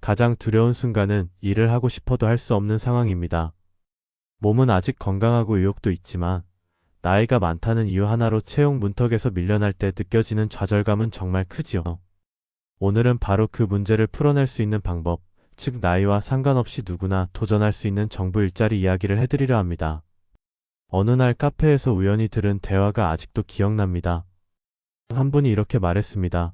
가장 두려운 순간은 일을 하고 싶어도 할 수 없는 상황입니다. 몸은 아직 건강하고 의욕도 있지만 나이가 많다는 이유 하나로 채용 문턱에서 밀려날 때 느껴지는 좌절감은 정말 크지요. 오늘은 바로 그 문제를 풀어낼 수 있는 방법, 즉 나이와 상관없이 누구나 도전할 수 있는 정부 일자리 이야기를 해드리려 합니다. 어느 날 카페에서 우연히 들은 대화가 아직도 기억납니다. 한 분이 이렇게 말했습니다.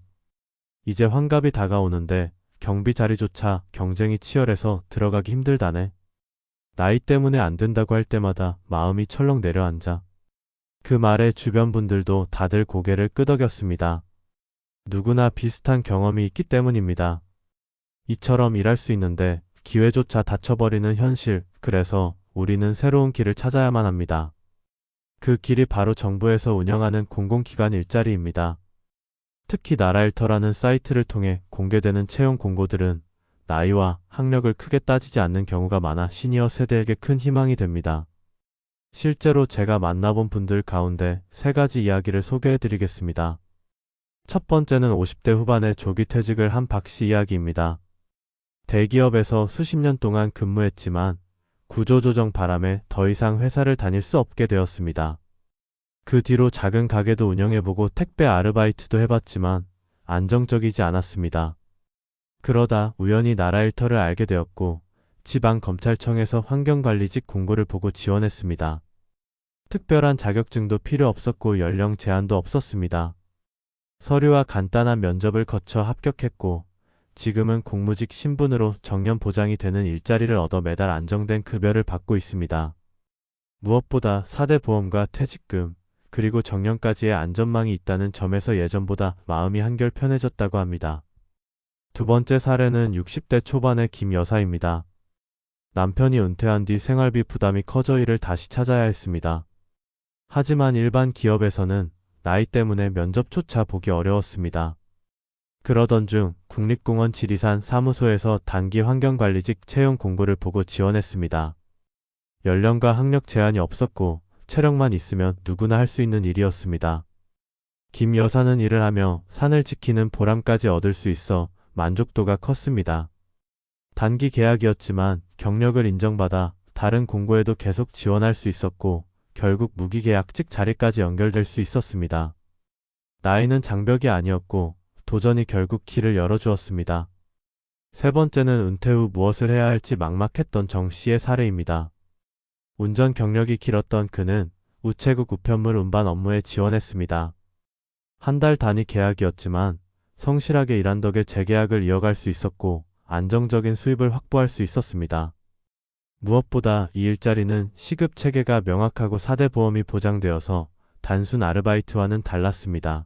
이제 환갑이 다가오는데 경비 자리조차 경쟁이 치열해서 들어가기 힘들다네. 나이 때문에 안 된다고 할 때마다 마음이 철렁 내려앉아. 그 말에 주변 분들도 다들 고개를 끄덕였습니다. 누구나 비슷한 경험이 있기 때문입니다. 이처럼 일할 수 있는데 기회조차 닫혀버리는 현실, 그래서 우리는 새로운 길을 찾아야만 합니다. 그 길이 바로 정부에서 운영하는 공공기관 일자리입니다. 특히 나라일터라는 사이트를 통해 공개되는 채용 공고들은 나이와 학력을 크게 따지지 않는 경우가 많아 시니어 세대에게 큰 희망이 됩니다. 실제로 제가 만나본 분들 가운데 세 가지 이야기를 소개해 드리겠습니다. 첫 번째는 50대 후반의 조기 퇴직을 한 박씨 이야기입니다. 대기업에서 수십 년 동안 근무했지만 구조조정 바람에 더 이상 회사를 다닐 수 없게 되었습니다. 그 뒤로 작은 가게도 운영해보고 택배 아르바이트도 해봤지만 안정적이지 않았습니다. 그러다 우연히 나라일터를 알게 되었고 지방검찰청에서 환경관리직 공고를 보고 지원했습니다. 특별한 자격증도 필요 없었고 연령 제한도 없었습니다. 서류와 간단한 면접을 거쳐 합격했고 지금은 공무직 신분으로 정년 보장이 되는 일자리를 얻어 매달 안정된 급여를 받고 있습니다. 무엇보다 4대 보험과 퇴직금, 그리고 정년까지의 안전망이 있다는 점에서 예전보다 마음이 한결 편해졌다고 합니다. 두 번째 사례는 60대 초반의 김 여사입니다. 남편이 은퇴한 뒤 생활비 부담이 커져 일을 다시 찾아야 했습니다. 하지만 일반 기업에서는 나이 때문에 면접조차 보기 어려웠습니다. 그러던 중 국립공원 지리산 사무소에서 단기 환경관리직 채용 공고를 보고 지원했습니다. 연령과 학력 제한이 없었고 체력만 있으면 누구나 할 수 있는 일이었습니다. 김 여사는 일을 하며 산을 지키는 보람까지 얻을 수 있어 만족도가 컸습니다. 단기 계약이었지만 경력을 인정받아 다른 공고에도 계속 지원할 수 있었고 결국 무기계약직 자리까지 연결될 수 있었습니다. 나이는 장벽이 아니었고 도전이 결국 길을 열어주었습니다. 세 번째는 은퇴 후 무엇을 해야 할지 막막했던 정 씨의 사례입니다. 운전 경력이 길었던 그는 우체국 우편물 운반 업무에 지원했습니다. 한 달 단위 계약이었지만 성실하게 일한 덕에 재계약을 이어갈 수 있었고 안정적인 수입을 확보할 수 있었습니다. 무엇보다 이 일자리는 시급 체계가 명확하고 4대 보험이 보장되어서 단순 아르바이트와는 달랐습니다.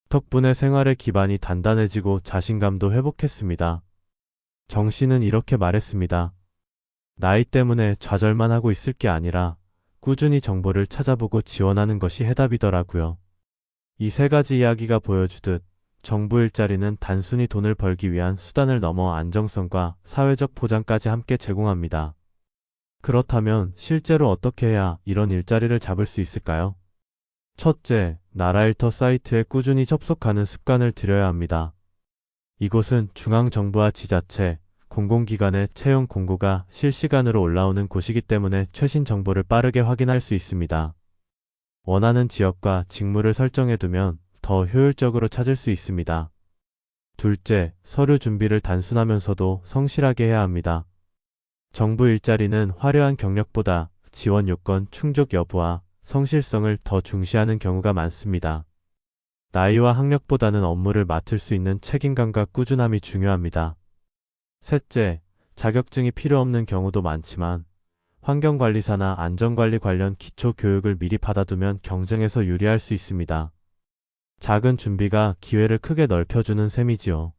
덕분에 생활의 기반이 단단해지고 자신감도 회복했습니다. 정 씨는 이렇게 말했습니다. 나이 때문에 좌절만 하고 있을 게 아니라 꾸준히 정보를 찾아보고 지원하는 것이 해답이더라고요. 이 세 가지 이야기가 보여주듯 정부 일자리는 단순히 돈을 벌기 위한 수단을 넘어 안정성과 사회적 보장까지 함께 제공합니다. 그렇다면 실제로 어떻게 해야 이런 일자리를 잡을 수 있을까요? 첫째, 나라일터 사이트에 꾸준히 접속하는 습관을 들여야 합니다. 이곳은 중앙정부와 지자체, 공공기관의 채용 공고가 실시간으로 올라오는 곳이기 때문에 최신 정보를 빠르게 확인할 수 있습니다. 원하는 지역과 직무를 설정해두면 더 효율적으로 찾을 수 있습니다. 둘째, 서류 준비를 단순하면서도 성실하게 해야 합니다. 정부 일자리는 화려한 경력보다 지원 요건 충족 여부와 성실성을 더 중시하는 경우가 많습니다. 나이와 학력보다는 업무를 맡을 수 있는 책임감과 꾸준함이 중요합니다. 셋째, 자격증이 필요 없는 경우도 많지만 환경관리사나 안전관리 관련 기초 교육을 미리 받아두면 경쟁에서 유리할 수 있습니다. 작은 준비가 기회를 크게 넓혀주는 셈이지요.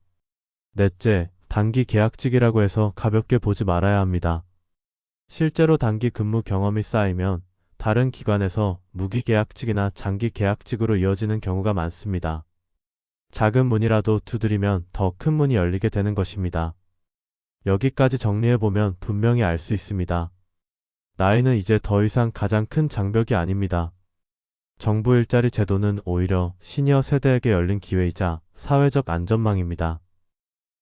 넷째, 단기 계약직이라고 해서 가볍게 보지 말아야 합니다. 실제로 단기 근무 경험이 쌓이면 다른 기관에서 무기계약직이나 장기계약직으로 이어지는 경우가 많습니다. 작은 문이라도 두드리면 더 큰 문이 열리게 되는 것입니다. 여기까지 정리해보면 분명히 알 수 있습니다. 나이는 이제 더 이상 가장 큰 장벽이 아닙니다. 정부 일자리 제도는 오히려 시니어 세대에게 열린 기회이자 사회적 안전망입니다.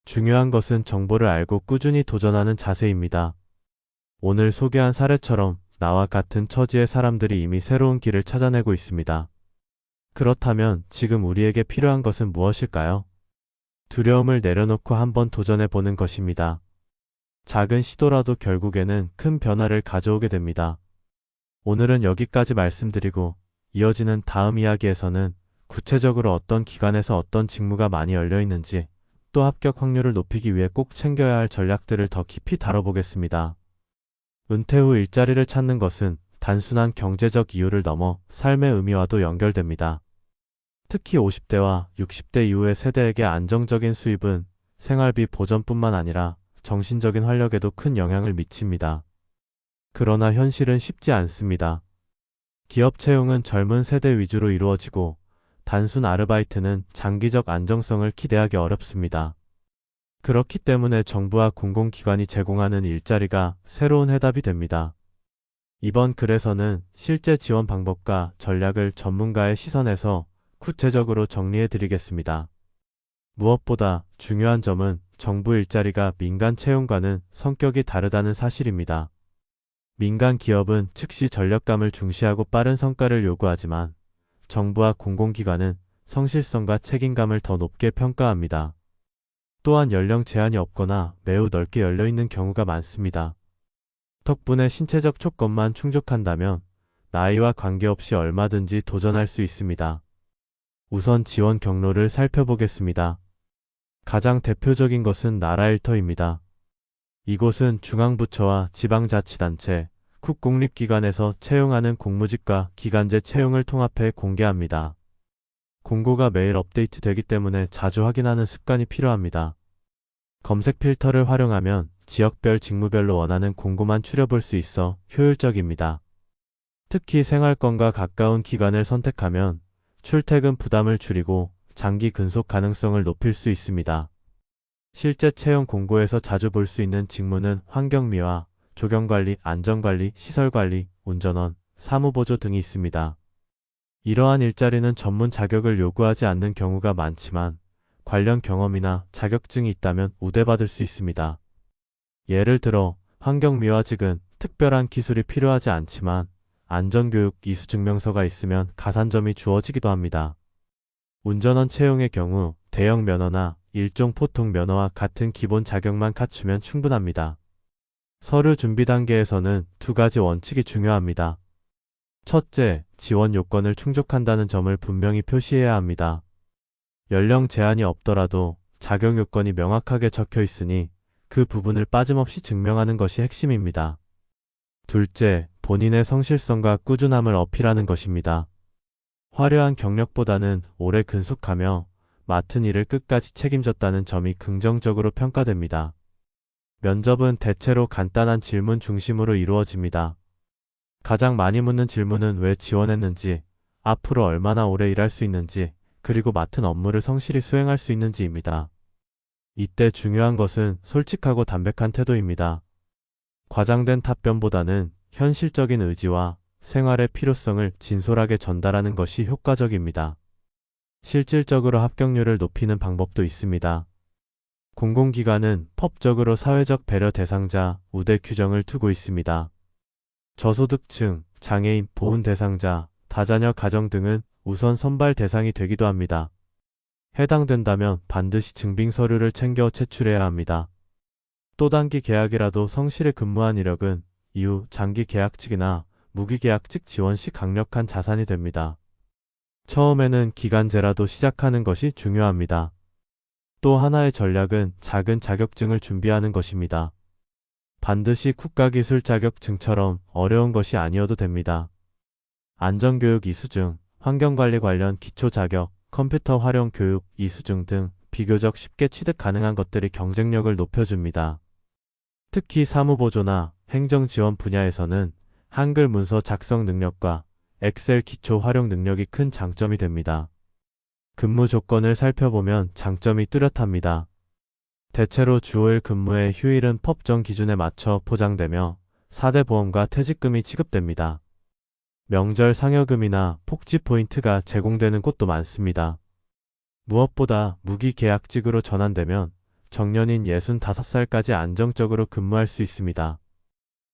중요한 것은 정보를 알고 꾸준히 도전하는 자세입니다. 오늘 소개한 사례처럼 나와 같은 처지의 사람들이 이미 새로운 길을 찾아내고 있습니다. 그렇다면 지금 우리에게 필요한 것은 무엇일까요? 두려움을 내려놓고 한번 도전해 보는 것입니다. 작은 시도라도 결국에는 큰 변화를 가져오게 됩니다. 오늘은 여기까지 말씀드리고 이어지는 다음 이야기에서는 구체적으로 어떤 기관에서 어떤 직무가 많이 열려 있는지 또 합격 확률을 높이기 위해 꼭 챙겨야 할 전략들을 더 깊이 다뤄보겠습니다. 은퇴 후 일자리를 찾는 것은 단순한 경제적 이유를 넘어 삶의 의미와도 연결됩니다. 특히 50대와 60대 이후의 세대에게 안정적인 수입은 생활비 보전뿐만 아니라 정신적인 활력에도 큰 영향을 미칩니다. 그러나 현실은 쉽지 않습니다. 기업 채용은 젊은 세대 위주로 이루어지고 단순 아르바이트는 장기적 안정성을 기대하기 어렵습니다. 그렇기 때문에 정부와 공공기관이 제공하는 일자리가 새로운 해답이 됩니다. 이번 글에서는 실제 지원 방법과 전략을 전문가의 시선에서 구체적으로 정리해 드리겠습니다. 무엇보다 중요한 점은 정부 일자리가 민간 채용과는 성격이 다르다는 사실입니다. 민간 기업은 즉시 전력감을 중시하고 빠른 성과를 요구하지만 정부와 공공기관은 성실성과 책임감을 더 높게 평가합니다. 또한 연령 제한이 없거나 매우 넓게 열려 있는 경우가 많습니다. 덕분에 신체적 조건만 충족한다면 나이와 관계없이 얼마든지 도전할 수 있습니다. 우선 지원 경로를 살펴보겠습니다. 가장 대표적인 것은 나라일터입니다. 이곳은 중앙부처와 지방자치단체, 국공립기관에서 채용하는 공무직과 기간제 채용을 통합해 공개합니다. 공고가 매일 업데이트되기 때문에 자주 확인하는 습관이 필요합니다. 검색 필터를 활용하면 지역별 직무별로 원하는 공고만 추려볼 수 있어 효율적입니다. 특히 생활권과 가까운 기관을 선택하면 출퇴근 부담을 줄이고 장기 근속 가능성을 높일 수 있습니다. 실제 채용 공고에서 자주 볼 수 있는 직무는 환경미화, 조경관리, 안전관리, 시설관리, 운전원, 사무보조 등이 있습니다. 이러한 일자리는 전문 자격을 요구하지 않는 경우가 많지만 관련 경험이나 자격증이 있다면 우대받을 수 있습니다. 예를 들어 환경미화직은 특별한 기술이 필요하지 않지만 안전교육 이수증명서가 있으면 가산점이 주어지기도 합니다. 운전원 채용의 경우 대형 면허나 일종 포통 면허와 같은 기본 자격만 갖추면 충분합니다. 서류 준비 단계에서는 두 가지 원칙이 중요합니다. 첫째, 지원 요건을 충족한다는 점을 분명히 표시해야 합니다. 연령 제한이 없더라도 자격 요건이 명확하게 적혀 있으니 그 부분을 빠짐없이 증명하는 것이 핵심입니다. 둘째, 본인의 성실성과 꾸준함을 어필하는 것입니다. 화려한 경력보다는 오래 근속하며 맡은 일을 끝까지 책임졌다는 점이 긍정적으로 평가됩니다. 면접은 대체로 간단한 질문 중심으로 이루어집니다. 가장 많이 묻는 질문은 왜 지원했는지, 앞으로 얼마나 오래 일할 수 있는지, 그리고 맡은 업무를 성실히 수행할 수 있는지입니다. 이때 중요한 것은 솔직하고 담백한 태도입니다. 과장된 답변보다는 현실적인 의지와 생활의 필요성을 진솔하게 전달하는 것이 효과적입니다. 실질적으로 합격률을 높이는 방법도 있습니다. 공공기관은 법적으로 사회적 배려 대상자, 우대 규정을 두고 있습니다. 저소득층, 장애인, 보훈 대상자, 다자녀 가정 등은 우선 선발 대상이 되기도 합니다. 해당된다면 반드시 증빙 서류를 챙겨 제출해야 합니다. 또 단기 계약이라도 성실히 근무한 이력은 이후 장기 계약직이나 무기계약직 지원 시 강력한 자산이 됩니다. 처음에는 기간제라도 시작하는 것이 중요합니다. 또 하나의 전략은 작은 자격증을 준비하는 것입니다. 반드시 국가기술 자격증처럼 어려운 것이 아니어도 됩니다. 안전교육 이수증, 환경관리 관련 기초 자격, 컴퓨터 활용 교육 이수증 등 비교적 쉽게 취득 가능한 것들이 경쟁력을 높여줍니다. 특히 사무보조나 행정지원 분야에서는 한글 문서 작성 능력과 엑셀 기초 활용 능력이 큰 장점이 됩니다. 근무 조건을 살펴보면 장점이 뚜렷합니다. 대체로 주 5일 근무에 휴일은 법정 기준에 맞춰 보장되며 4대 보험과 퇴직금이 지급됩니다. 명절 상여금이나 복지 포인트가 제공되는 곳도 많습니다. 무엇보다 무기계약직으로 전환되면 정년인 65살까지 안정적으로 근무할 수 있습니다.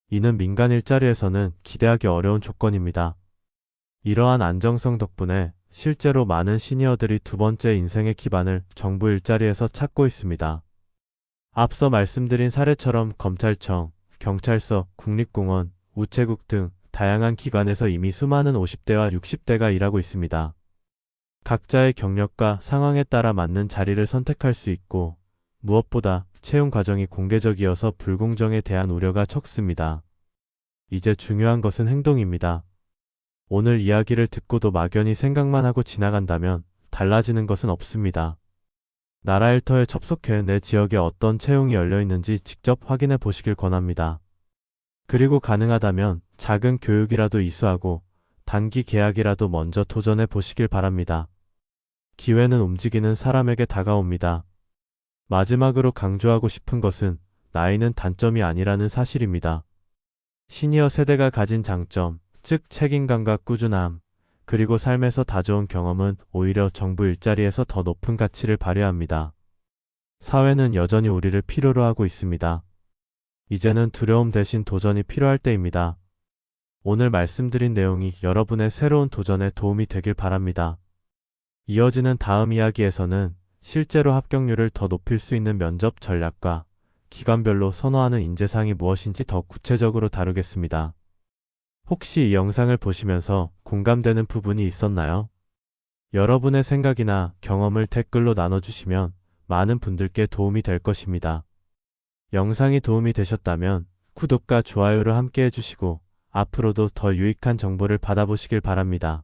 이는 민간 일자리에서는 기대하기 어려운 조건입니다. 이러한 안정성 덕분에 실제로 많은 시니어들이 두 번째 인생의 기반을 정부 일자리에서 찾고 있습니다. 앞서 말씀드린 사례처럼 검찰청, 경찰서, 국립공원, 우체국 등 다양한 기관에서 이미 수많은 50대와 60대가 일하고 있습니다. 각자의 경력과 상황에 따라 맞는 자리를 선택할 수 있고, 무엇보다 채용 과정이 공개적이어서 불공정에 대한 우려가 적습니다. 이제 중요한 것은 행동입니다. 오늘 이야기를 듣고도 막연히 생각만 하고 지나간다면 달라지는 것은 없습니다. 나라일터에 접속해 내 지역에 어떤 채용이 열려 있는지 직접 확인해 보시길 권합니다. 그리고 가능하다면 작은 교육이라도 이수하고 단기 계약이라도 먼저 도전해 보시길 바랍니다. 기회는 움직이는 사람에게 다가옵니다. 마지막으로 강조하고 싶은 것은 나이는 단점이 아니라는 사실입니다. 시니어 세대가 가진 장점, 즉 책임감과 꾸준함, 그리고 삶에서 다져온 경험은 오히려 정부 일자리에서 더 높은 가치를 발휘합니다. 사회는 여전히 우리를 필요로 하고 있습니다. 이제는 두려움 대신 도전이 필요할 때입니다. 오늘 말씀드린 내용이 여러분의 새로운 도전에 도움이 되길 바랍니다. 이어지는 다음 이야기에서는 실제로 합격률을 더 높일 수 있는 면접 전략과 기관별로 선호하는 인재상이 무엇인지 더 구체적으로 다루겠습니다. 혹시 이 영상을 보시면서 공감되는 부분이 있었나요? 여러분의 생각이나 경험을 댓글로 나눠주시면 많은 분들께 도움이 될 것입니다. 영상이 도움이 되셨다면 구독과 좋아요를 함께 해주시고 앞으로도 더 유익한 정보를 받아보시길 바랍니다.